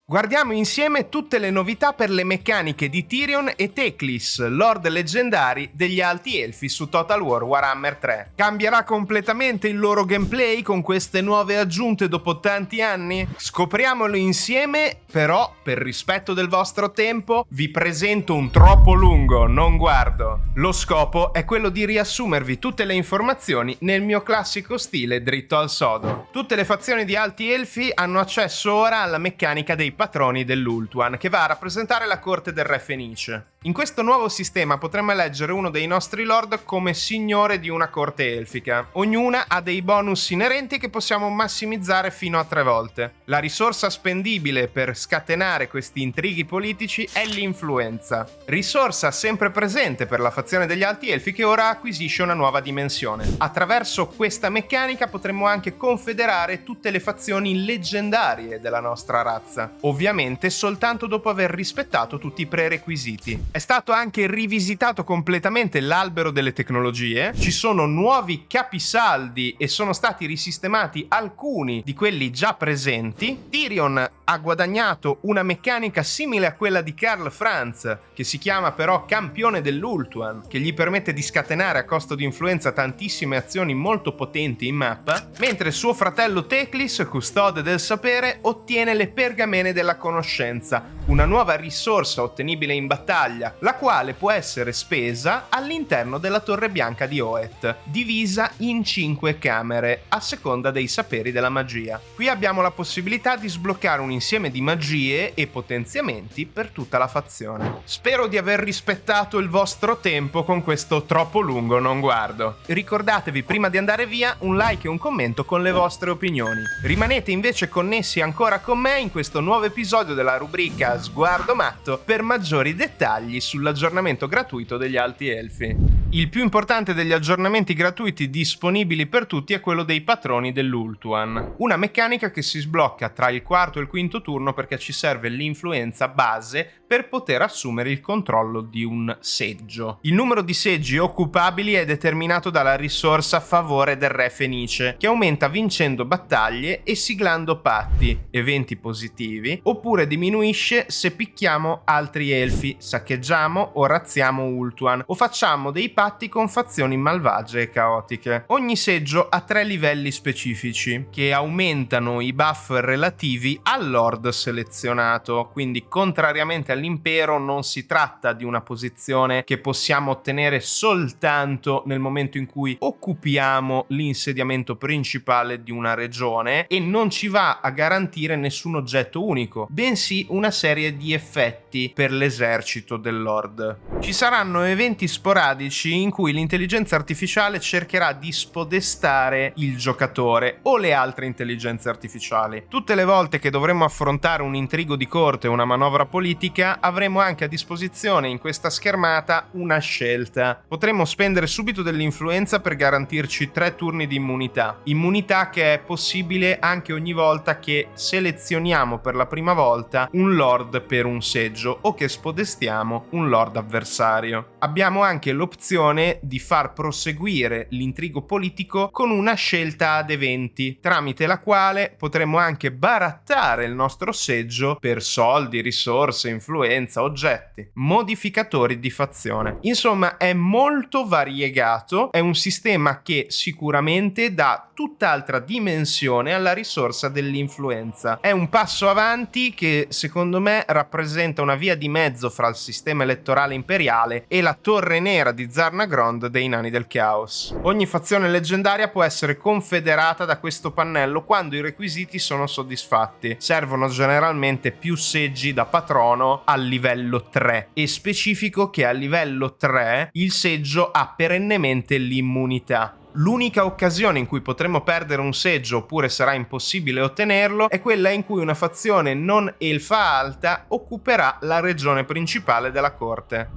Guardiamo insieme tutte le novità per le meccaniche di Tyrion e Teclis, lord leggendari degli Alti Elfi su Total War Warhammer 3. Cambierà completamente il loro gameplay con queste nuove aggiunte dopo tanti anni? Scopriamolo insieme, però per rispetto del vostro tempo vi presento un troppo lungo, non guardo. Lo scopo è quello di riassumervi tutte le informazioni nel mio classico stile dritto al sodo. Tutte le fazioni di Alti Elfi hanno accesso ora alla meccanica dei patroni dell'Ultuan, che va a rappresentare la corte del re Fenice. In questo nuovo sistema potremo eleggere uno dei nostri lord come signore di una corte elfica. Ognuna ha dei bonus inerenti che possiamo massimizzare fino a 3 volte. La risorsa spendibile per scatenare questi intrighi politici è l'influenza. Risorsa sempre presente per la fazione degli Alti Elfi che ora acquisisce una nuova dimensione. Attraverso questa meccanica potremo anche confederare tutte le fazioni leggendarie della nostra razza. Ovviamente soltanto dopo aver rispettato tutti i prerequisiti. È stato anche rivisitato completamente l'albero delle tecnologie, ci sono nuovi capisaldi e sono stati risistemati alcuni di quelli già presenti. Tyrion ha guadagnato una meccanica simile a quella di Karl Franz, che si chiama però Campione dell'Ultuan, che gli permette di scatenare a costo di influenza tantissime azioni molto potenti in mappa, mentre suo fratello Teclis, Custode del Sapere, ottiene le Pergamene della Conoscenza, una nuova risorsa ottenibile in battaglia, la quale può essere spesa all'interno della Torre Bianca di Oeth, divisa in 5 camere, a seconda dei saperi della magia. Qui abbiamo la possibilità di sbloccare un insieme di magie e potenziamenti per tutta la fazione. Spero di aver rispettato il vostro tempo con questo troppo lungo non guardo. Ricordatevi prima di andare via un like e un commento con le vostre opinioni. Rimanete invece connessi ancora con me in questo nuovo episodio della rubrica Sguardo Matto per maggiori dettagli sull'aggiornamento gratuito degli Alti Elfi. Il più importante degli aggiornamenti gratuiti disponibili per tutti è quello dei patroni dell'Ultuan, una meccanica che si sblocca tra il quarto e il quinto turno perché ci serve l'influenza base per poter assumere il controllo di un seggio. Il numero di seggi occupabili è determinato dalla risorsa a favore del re Fenice, che aumenta vincendo battaglie e siglando patti, eventi positivi, oppure diminuisce se picchiamo altri elfi, saccheggiamo o razziamo Ultuan o facciamo dei patti con fazioni malvagie e caotiche. Ogni seggio ha 3 livelli specifici che aumentano i buff relativi al lord selezionato, quindi contrariamente all'impero non si tratta di una posizione che possiamo ottenere soltanto nel momento in cui occupiamo l'insediamento principale di una regione e non ci va a garantire nessun oggetto unico, bensì una serie di effetti per l'esercito del lord. Ci saranno eventi sporadici in cui l'intelligenza artificiale cercherà di spodestare il giocatore o le altre intelligenze artificiali. Tutte le volte che dovremo affrontare un intrigo di corte o una manovra politica avremo anche a disposizione in questa schermata una scelta. Potremo spendere subito dell'influenza per garantirci 3 turni di immunità che è possibile anche ogni volta che selezioniamo per la prima volta un lord per un seggio o che spodestiamo un lord avversario. Abbiamo anche l'opzione di far proseguire l'intrigo politico con una scelta ad eventi, tramite la quale potremo anche barattare il nostro seggio per soldi, risorse, influenza, oggetti, modificatori di fazione. Insomma, è molto variegato, è un sistema che sicuramente dà tutt'altra dimensione alla risorsa dell'influenza. È un passo avanti che secondo me rappresenta una via di mezzo fra il sistema elettorale imperiale e la torre nera di Zarnagrond dei Nani del Caos. Ogni fazione leggendaria può essere confederata da questo pannello quando i requisiti sono soddisfatti. Servono generalmente più seggi da patrono al livello 3. È specifico che a livello 3 il seggio ha perennemente l'immunità. L'unica occasione in cui potremo perdere un seggio oppure sarà impossibile ottenerlo è quella in cui una fazione non elfa alta occuperà la regione principale della corte.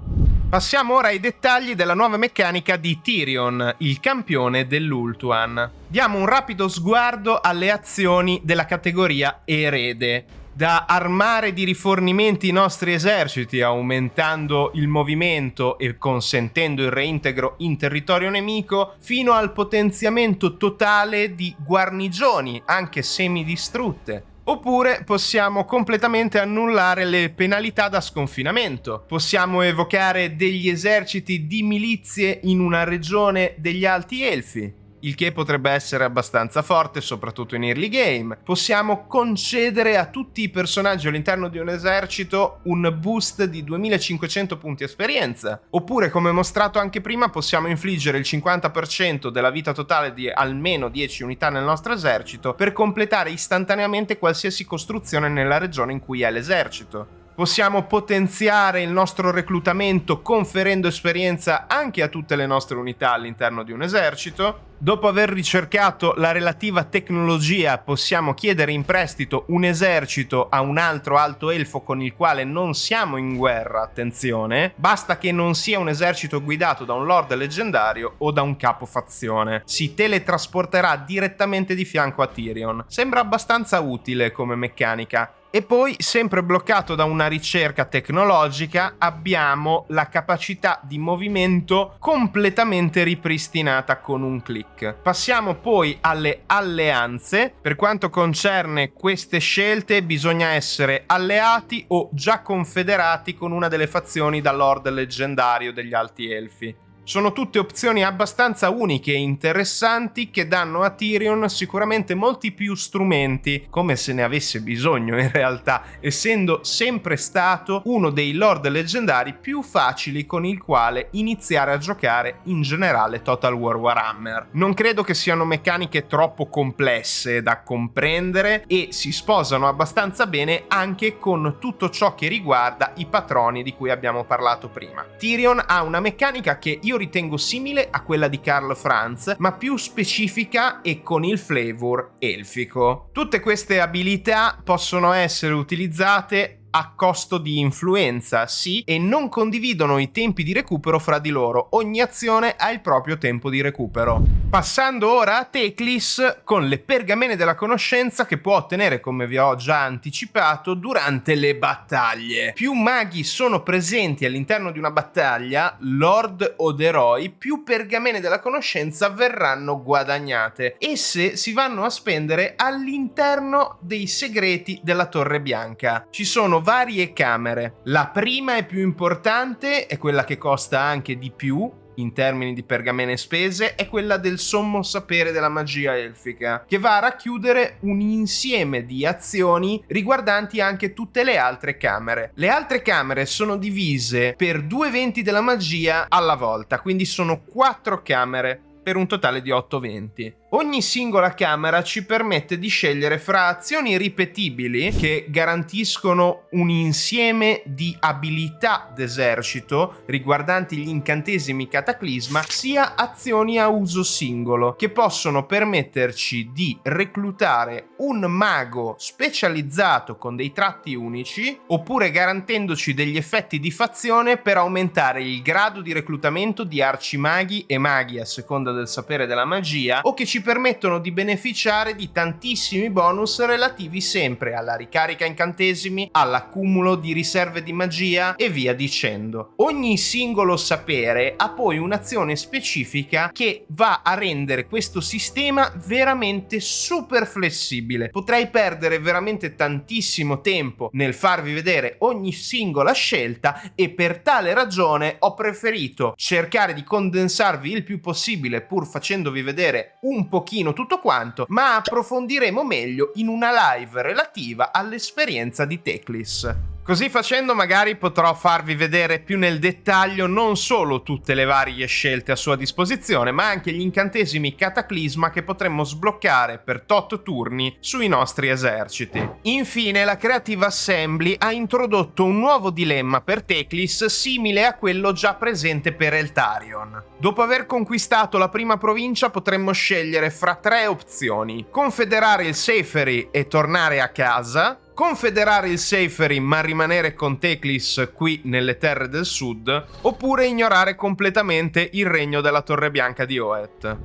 Passiamo ora ai dettagli della nuova meccanica di Tyrion, il campione dell'Ultuan. Diamo un rapido sguardo alle azioni della categoria erede. Da armare di rifornimenti i nostri eserciti, aumentando il movimento e consentendo il reintegro in territorio nemico, fino al potenziamento totale di guarnigioni, anche semidistrutte, Oppure possiamo completamente annullare le penalità da sconfinamento. Possiamo evocare degli eserciti di milizie in una regione degli Alti Elfi, il che potrebbe essere abbastanza forte, soprattutto in early game. Possiamo concedere a tutti i personaggi all'interno di un esercito un boost di 2500 punti esperienza. Oppure, come mostrato anche prima, possiamo infliggere il 50% della vita totale di almeno 10 unità nel nostro esercito per completare istantaneamente qualsiasi costruzione nella regione in cui è l'esercito. Possiamo potenziare il nostro reclutamento conferendo esperienza anche a tutte le nostre unità all'interno di un esercito. Dopo aver ricercato la relativa tecnologia, possiamo chiedere in prestito un esercito a un altro alto elfo con il quale non siamo in guerra, attenzione, basta che non sia un esercito guidato da un lord leggendario o da un capo fazione. Si teletrasporterà direttamente di fianco a Tyrion. Sembra abbastanza utile come meccanica. E poi, sempre bloccato da una ricerca tecnologica, abbiamo la capacità di movimento completamente ripristinata con un click. Passiamo poi alle alleanze. Per quanto concerne queste scelte, bisogna essere alleati o già confederati con una delle fazioni da Lord leggendario degli Alti Elfi. Sono tutte opzioni abbastanza uniche e interessanti che danno a Tyrion sicuramente molti più strumenti, come se ne avesse bisogno in realtà, essendo sempre stato uno dei lord leggendari più facili con il quale iniziare a giocare in generale Total War Warhammer. Non credo che siano meccaniche troppo complesse da comprendere e si sposano abbastanza bene anche con tutto ciò che riguarda i patroni di cui abbiamo parlato prima. Tyrion ha una meccanica che io ritengo simile a quella di Karl Franz, ma più specifica e con il flavor elfico. Tutte queste abilità possono essere utilizzate a costo di influenza, sì, e non condividono i tempi di recupero fra di loro. Ogni azione ha il proprio tempo di recupero. Passando ora a Teclis con le pergamene della conoscenza che può ottenere, come vi ho già anticipato, durante le battaglie. Più maghi sono presenti all'interno di una battaglia, lord od eroi, più pergamene della conoscenza verranno guadagnate. Esse si vanno a spendere all'interno dei segreti della Torre Bianca. Ci sono varie camere. La prima e più importante è quella che costa anche di più in termini di pergamene spese, è quella del sommo sapere della magia elfica, che va a racchiudere un insieme di azioni riguardanti anche tutte le altre camere. Le altre camere sono divise per 2 eventi della magia alla volta, quindi sono 4 camere per un totale di 8 eventi. Ogni singola camera ci permette di scegliere fra azioni ripetibili che garantiscono un insieme di abilità d'esercito riguardanti gli incantesimi cataclisma, sia azioni a uso singolo che possono permetterci di reclutare un mago specializzato con dei tratti unici, oppure garantendoci degli effetti di fazione per aumentare il grado di reclutamento di arcimaghi e maghi a seconda del sapere della magia, o che ci permettono di beneficiare di tantissimi bonus relativi sempre alla ricarica incantesimi, all'accumulo di riserve di magia e via dicendo. Ogni singolo sapere ha poi un'azione specifica che va a rendere questo sistema veramente super flessibile. Potrei perdere veramente tantissimo tempo nel farvi vedere ogni singola scelta e per tale ragione ho preferito cercare di condensarvi il più possibile, pur facendovi vedere un pochino tutto quanto, ma approfondiremo meglio in una live relativa all'esperienza di Teclis. Così facendo magari potrò farvi vedere più nel dettaglio non solo tutte le varie scelte a sua disposizione, ma anche gli incantesimi cataclisma che potremmo sbloccare per tot turni sui nostri eserciti. Infine, la Creative Assembly ha introdotto un nuovo dilemma per Teclis simile a quello già presente per Eltarion. Dopo aver conquistato la prima provincia potremmo scegliere fra 3 opzioni: confederare il Seifery e tornare a casa, confederare il Seifery ma rimanere con Teclis qui nelle terre del sud, oppure ignorare completamente il regno della Torre Bianca di Oeth.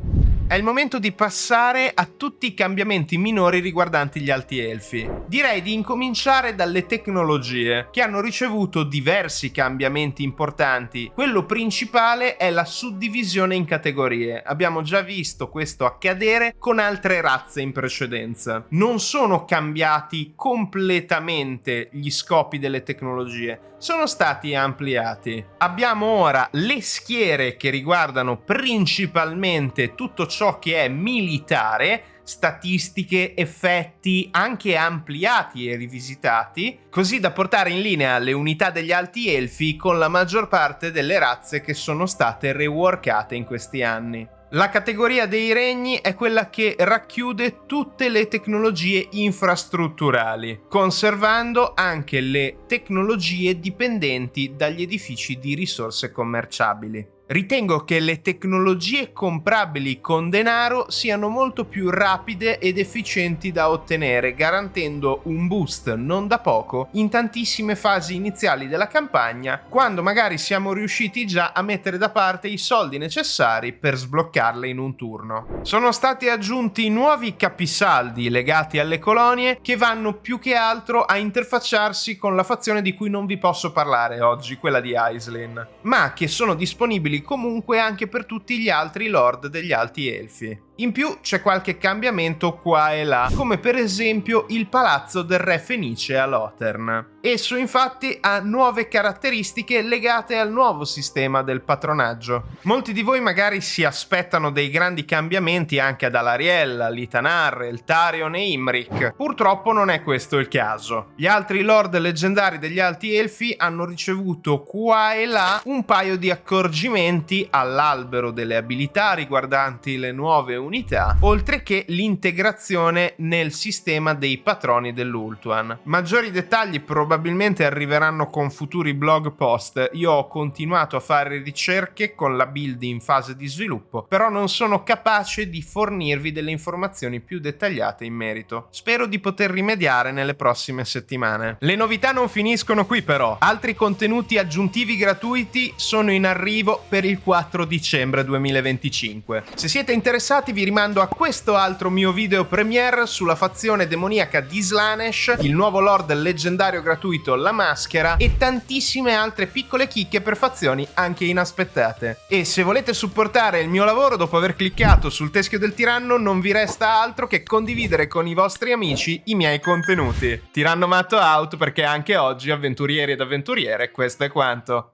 È il momento di passare a tutti i cambiamenti minori riguardanti gli Alti Elfi. Direi di incominciare dalle tecnologie, che hanno ricevuto diversi cambiamenti importanti. Quello principale è la suddivisione in categorie. Abbiamo già visto questo accadere con altre razze in precedenza. Non sono cambiati completamente gli scopi delle tecnologie, sono stati ampliati. Abbiamo ora le schiere che riguardano principalmente tutto ciò che è militare, statistiche, effetti anche ampliati e rivisitati, così da portare in linea le unità degli Alti Elfi con la maggior parte delle razze che sono state reworkate in questi anni. La categoria dei regni è quella che racchiude tutte le tecnologie infrastrutturali, conservando anche le tecnologie dipendenti dagli edifici di risorse commerciabili. Ritengo che le tecnologie comprabili con denaro siano molto più rapide ed efficienti da ottenere, garantendo un boost non da poco in tantissime fasi iniziali della campagna, quando magari siamo riusciti già a mettere da parte i soldi necessari per sbloccarle in un turno. Sono stati aggiunti nuovi capisaldi legati alle colonie che vanno più che altro a interfacciarsi con la fazione di cui non vi posso parlare oggi, quella di Aisling, ma che sono disponibili comunque anche per tutti gli altri lord degli Alti Elfi. In più c'è qualche cambiamento qua e là, come per esempio il palazzo del re Fenice a Lothern. Esso infatti ha nuove caratteristiche legate al nuovo sistema del patronaggio. Molti di voi magari si aspettano dei grandi cambiamenti anche ad Alariella, Litanar, Eltarion e Imric. Purtroppo non è questo il caso. Gli altri lord leggendari degli Alti Elfi hanno ricevuto qua e là un paio di accorgimenti all'albero delle abilità riguardanti le nuove unità, oltre che l'integrazione nel sistema dei patroni dell'Ultuan. Maggiori dettagli probabilmente arriveranno con futuri blog post. Io ho continuato a fare ricerche con la build in fase di sviluppo, però non sono capace di fornirvi delle informazioni più dettagliate in merito. Spero di poter rimediare nelle prossime settimane. Le novità non finiscono qui però. Altri contenuti aggiuntivi gratuiti sono in arrivo per il 4 dicembre 2025. Se siete interessati vi rimando a questo altro mio video premiere sulla fazione demoniaca di Slaanesh, il nuovo lord leggendario gratuito La Maschera e tantissime altre piccole chicche per fazioni anche inaspettate. E se volete supportare il mio lavoro dopo aver cliccato sul teschio del tiranno non vi resta altro che condividere con i vostri amici i miei contenuti. Tiranno matto out perché anche oggi avventurieri ed avventuriere questo è quanto.